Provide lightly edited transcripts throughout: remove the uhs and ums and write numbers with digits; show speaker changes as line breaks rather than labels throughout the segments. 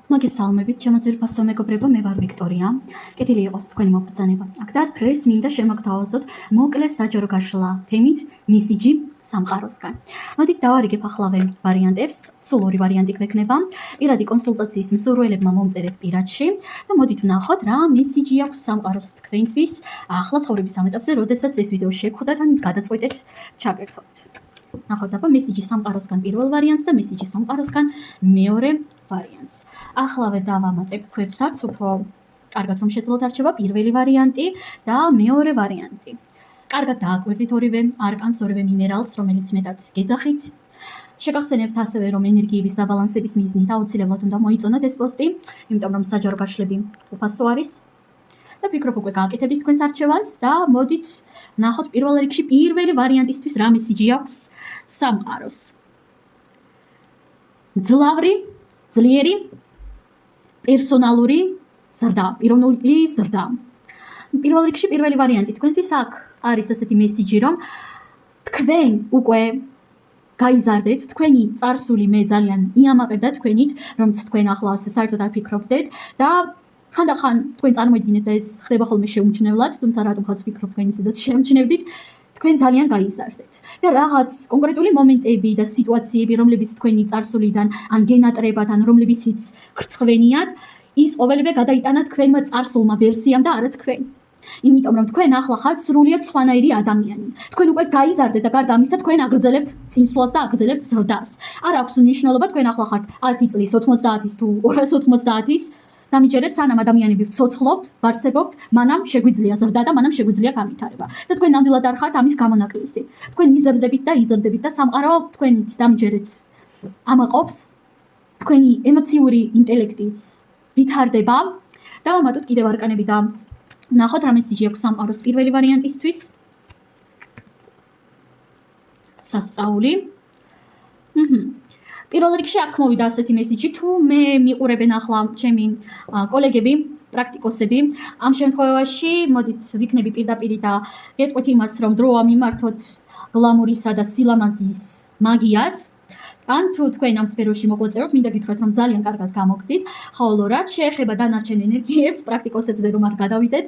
მოგესალმებით, შემოძვირფასო მეგობრებო, მე ვარ ვიქტორია. კეთილი იყოს თქვენი მობრძანება. აქ და დღეს მინდა შემოგთავაზოთ მოკლე საჯარო გაშლა თემით მესიჯი სამყაროსგან. მოდით დავარიგებ ახლავე ვარიანტებს, სულ ორი ვარიანტი გვექნება. პირადი კონსულტაციის მსურველებმა მომწერეთ პირადში და მოდით ვნახოთ რა მესიჯი აქვს სამყაროს თქვენთვის ახლა ცხოვრების ამ ეტაპზე, როდესაც ეს ვიდეო შეგხვდათ ან გადაწყვეტეთ ჩაგერთოთ. ნახოთ აბა მესიჯი სამყაროსგან პირველ ვარიანტს და მესიჯი სამყაროსგან მეორე ვარიანტს. ახლავე დავამატებ ქვებსაც, უფრო კარგად რომ შეძლოთ არჩევა პირველი ვარიანტი და მეორე ვარიანტი. კარგად დააკვირდით ორივე არკანს, ორივე მინერალს, რომელიც მეტად გეძახით. შეგახსენებთ ასევე, რომ ენერგიების დაბალანსების მიზნით აუცილებლად უნდა მოიწონოთ ეს პოსტი, იმიტომ რომ საჯარო გაშლები უფასო არის. და ფიქრობ უკვე გააკეთებთ თქვენს არჩევანს და მოდით ვნახოთ პირველ რიგში პირველი ვარიანტისთვის რა მესიჯი აქვს სამყაროს. მძლავრი, ძლიერი, პერსონალური ზრდა, პიროვნული ზრდა. პირველ რიგში პირველი ვარიანტი თქვენთვის აქ არის ასეთი მესიჯი, რომ თქვენ უკვე გაიზარდეთ, თქვენი წარსული მე ძალიან იამაყებდა თქვენით, რომ თქვენ ახლა საერთოდ არ ფიქრობდეთ და ხანდახან თქვენ წარმოიდგინეთ და ეს ხდება ხოლმე შეუმჩნევლად, თუმცა რატომ ხაც ვფიქრობ თქვენ ისედაც შეუმჩნევდით, თქვენ ძალიან გაიზარდეთ. და რაღაც კონკრეტული მომენტები და სიტუაციები, რომლებიც თქვენი წარსულიდან ან გენატრებად, ან რომლებიციც ხრცხვენიათ, ის ყოველივე გადაიტანა თქვენმა წარსულმა ვერსიამ და არა თქვენ. იმიტომ რომ თქვენ ახლა ხართ სრულიად სხვანაირი ადამიანი. თქვენ უკვე გაიზარდეთ და გარდა ამისა თქვენ აგრძელებთ წინსვლას და აგრძელებთ ზრდას. არ აქვს მნიშვნელობა თქვენ ახლა ხართ 10 წლის, 90-ის თუ 290-ის. დამიჯერეთ, სანამ ადამიანები ვცოცხლობთ, ვარსებობთ, მანამ შეგვიძლია ზრდა და მანამ შეგვიძლია განვითარება. და თქვენ ნამდვილად არ ხართ ამის გამონაკლისი. თქვენ იზრდებით და იზრდებით და სამყარო თქვენით დამიჯერეთ ამაყობს. თქვენი ემოციური ინტელექტიც ვითარდება. დავამატოთ კიდევ არკანები და ვნახოთ რა მესიჯი აქვს სამყაროს პირველი ვარიანტისთვის. სასწაული. პირველ რიგში აქ მოვიდა ასეთი მესიჯი, თუ მე მიყურებენ ახლა ჩემი კოლეგები, პრაქტიკოსები, ამ შემთხვევაში მოდით ვიქნები პირდაპირ და გეტყვით იმას, რომ დროა მიმართოთ გლამურისა და სილამაზის მაგიას. ან თუ თქვენ ამ სფეროში მოღვაწეობთ, მინდა გითხრათ, რომ ძალიან კარგად გამოგდით, ხოლო რაც შეეხება დანარჩენ ენერგიებს, პრაქტიკოსებზე რომ არ გადავიდეთ,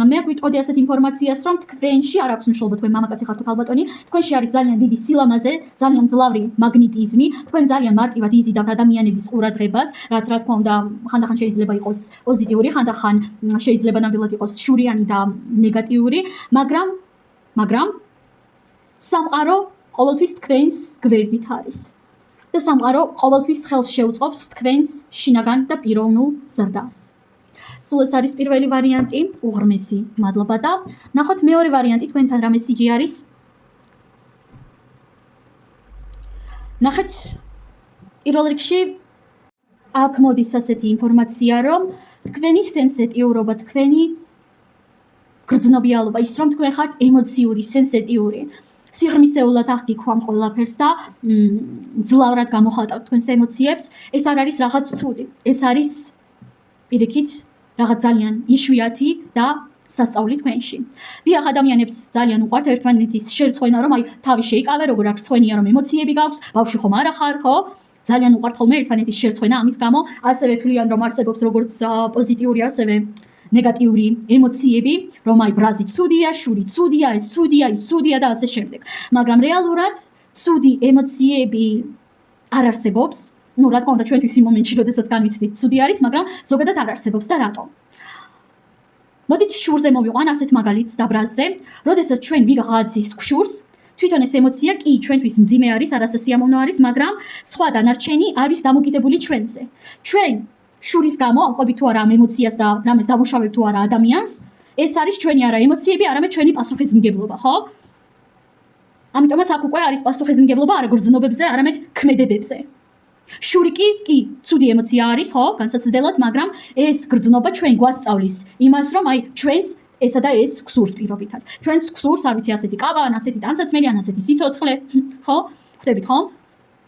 მე აქ ვიტყოდი ასეთ ინფორმაციას, რომ თქვენში არ აქვს მნიშვნელობა თქვენ მამაკაცი ხართ თუ ქალბატონი, თქვენში არის ძალიან დიდი სილამაზე, ძალიან მძლავრი მაგნიტიზმი, თქვენ ძალიან მარტივად იზიდავთ ადამიანების ყურადღებას, რაც რა თქმა უნდა, ხანდახან შეიძლება იყოს პოზიტიური, ხანდახან შეიძლება ნამდვილად იყოს შურიანი და ნეგატიური, მაგრამ სამყარო ყოველთვის თქვენს გვერდით არის. და სამყარო ყოველთვის ხელს შეუწყობს თქვენს შინაგან და პიროვნულ ზრდას. სულ ეს არის პირველი ვარიანტი, უღრმესი მადლობა და ნახოთ მეორე ვარიანტი თქვენთან რა მესიჯი არის. ნახეთ პირველ რიგში აქ მოდის ასეთი ინფორმაცია, რომ თქვენი სენსიტიურობა, თქვენი გრძნობიალობა, ის რომ თქვენ ხართ ემოციური, სენსიტიური. სიღრმისეულად აღგიქვამთ ყველაფერს და ძლავრად გამოხატავთ თქვენს ემოციებს. ეს არ არის რაღაც ცუდი. ეს არის პირიქით რაღაც ძალიან იშვიათი და სასწაული თქვენში. დიახ, ადამიანებს ძალიან უყვართ ერთმანეთის შერცხვენა, რომ აი თავი შეიკავე, როგორ არ ცხვენია, რომ ემოციები გაქვს, ბავშვი ხომ არა ხარ, ხო? ძალიან უყვართ ხოლმე ერთმანეთის შერცხვენა, ამის გამო ასევე თვლიან, რომ არსებობს როგორც პოზიტიური, ასევე ნეგატიური ემოციები, რომ აი ბრაზი ცუდია, შური ცუდია, ეს ცუდია, ის ცუდია და ასე შემდეგ. მაგრამ რეალურად ცუდი ემოციები არ არსებობს. ნუ რა თქმა უნდა ჩვენთვის იმ მომენტში, როდესაც განვიცდით, ცუდი არის, მაგრამ ზოგადად არ არსებობს და რატომ? მოდით შურზე მოვიყვან ასეთ მაგალითს და ბრაზზე, როდესაც ჩვენ ვიღაცის გშურს, თვითონ ეს ემოცია კი ჩვენთვის მძიმე არის, არასასიამოვნო არის, მაგრამ სხვა დანარჩენი არის დამოკიდებული ჩვენზე. ჩვენ შურის გამო ამყვებით თუ არა ამ ემოციას და რამეს დავუშავებთ თუ არა ადამიანს, ეს არის ჩვენი არა ემოციები, არამედ ჩვენი პასუხისმგებლობა, ხო? ამიტომაც აქ უკვე არის პასუხისმგებლობა არა გრძნობებზე, არამედ ქმედებებზე. შური კი ცუდი ემოცია არის, ხო? განსაცდელად, მაგრამ ეს გრძნობა ჩვენ გვასწავლის იმას, რომ აი ჩვენს ესა და ეს გსურს პირობითად. ჩვენს გსურს, არ ვიცი, ასეთი კავა, ან ასეთი ტანსაცმელი, ან ასეთი სიცოცხლე, ხო? ხვდებით ხომ?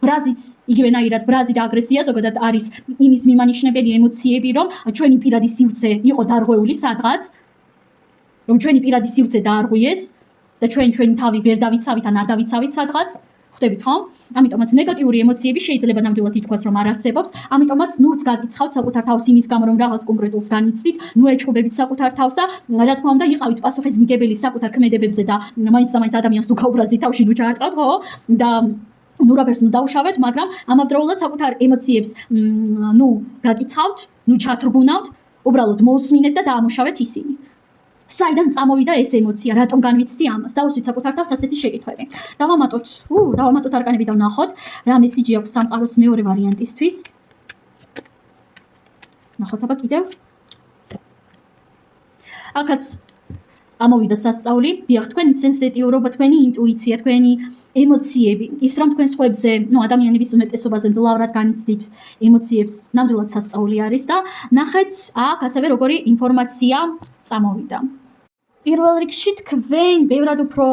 ბრაზიც იგივენაირად ბრაზი და აგრესია ზოგადად არის იმის მიმანიშნებელი ემოციები, რომ ჩვენი პირადი სივრცე იყო დარღვეული სადღაც, რომ ჩვენი პირადი სივრცე დაარღვიეს და ჩვენი თავი ვერ დავიცავით ან არ დავიცავით სადღაც, ხვდებით ხო? ამიტომაც ნეგატიური ემოციები შეიძლება ნამდვილად ითქვას, რომ არ არსებობს, ამიტომაც ნურს გაკიცხავთ საკუთარ თავს იმის გამო, რომ რაღაც კონკრეტულს განიცდით, ნუ ეჩხუბებით საკუთარ თავს და რა თქმა უნდა, იყავით პასუხისმგებელი საკუთარ ქმედებებზე და მაინც და მაინც ადამიანს თუ გაუბრაზდით თავში, ნუ ჩაარტყავთ, ხო? და ნუ რაფერს ნუ დაუშავეთ, მაგრამ ამავდროულად საკუთარ ემოციებს ნუ გაკიცხავთ, ნუ ჩათრგუნავთ, უბრალოდ მოусმინეთ და დაამუშავეთ ისინი. საიდან წამოვიდა ეს ემოცია, რატომ განვიცდი ამას? დავუსვით საკუთარ თავს ასეთი შეკითხვები. დავამატოთ არკანები და ვნახოთ, რა მესიჯი აქვს სამყაროს მეორე ვარიანტისთვის. ნახოთ აბა კიდევ. აქაც ამოვიდა სასწაული, დიახ, თქვენი სენსიტიურობა, თქვენი ინტუიცია, თქვენი ემოციები, ის რომ თქვენ სხვებზე, ადამიანების უმეტესობაზე ძლავრად განიცდით ემოციებს, ნამდვილად სასწაული არის და ნახეთ, აქ ასევე როგორი ინფორმაცია წამოვიდა. პირველ რიგში თქვენ ბევრად უფრო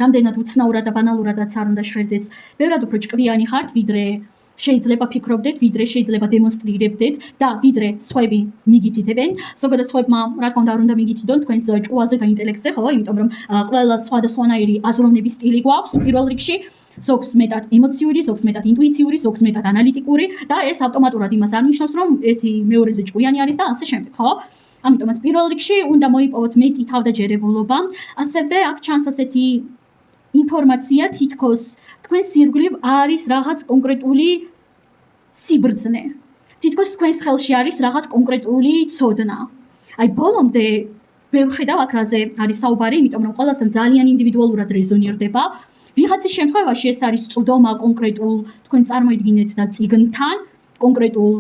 რამდენად უცნაურად და ბანალურადაც არ უნდა ჟღერდეს, ბევრად უფრო ჭკვიანი ხართ, ვიდრე შეიძლება ფიქრობდეთ, ვიდრე შეიძლება დემონსტრირებდეთ და ვიდრე სხვები მიგითითებენ. ზოგადად სხვებმა, რა თქმა უნდა, არ უნდა მიგითიდონ თქვენს ჭკუაზე და ინტელექტზე, ხო, იმიტომ რომ ყველა სხვადასხვანაირი აზროვნების სტილი გვაქვს პირველ რიგში. ზოგს მეტად ემოციური, ზოგს მეტად ინტუიციური, ზოგს მეტად ანალიტიკური და ეს ავტომატურად იმას არ ნიშნავს, რომ ერთი მეორეზე ჭკვიანი არის და ასე შემდეგ, ხო? ამიტომაც პირველ რიგში უნდა მოიპოვოთ მეტი თავდაჯერებულობა, ასევე აქ ჩანს ასეთი ინფორმაცია, თითქოს თქვენს ირგვლივ არის რაღაც კონკრეტული სიბრძნე. თითქოს თქვენს ხელში არის რაღაც კონკრეტული ცოდნა. აი ბოლომდე ვერ ხედავ აქ რაზე არის საუბარი, იმიტომ რომ ყველასთან ძალიან ინდივიდუალურად რეზონირდება. ვიღაცის შემთხვევაში ეს არის წვდომა კონკრეტულ თქვენ წარმოიდგინეთ და წიგნთან, კონკრეტულ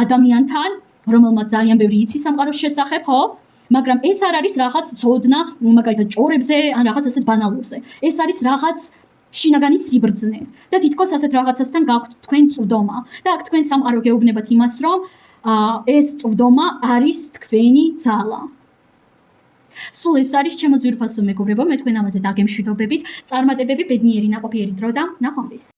ადამიანთან, რომელმაც ძალიან ბევრი იცი სამყაროს შესახებ, ხო? მაგრამ ეს არ არის რაღაც ცოდნა, მაგალითად ჭორებზე ან რაღაც ასეთ ბანალურზე. ეს არის რაღაც შინაგანი სიბრძნე და თითქოს ასეთ რაღაცასთან გაქვთ თქვენ წვდომა. და აქ თქვენ სამყარო გეუბნებათ იმას, რომ ეს წვდომა არის თქვენი ძალა. სულ ეს არის ჩემო ძვირფასო მეგობრებო, მე თქვენ ამაზე დაგემშვიდობებით. წარმატებები, ბედნიერი, ნაყოფიერი დრო და ნახვამდის.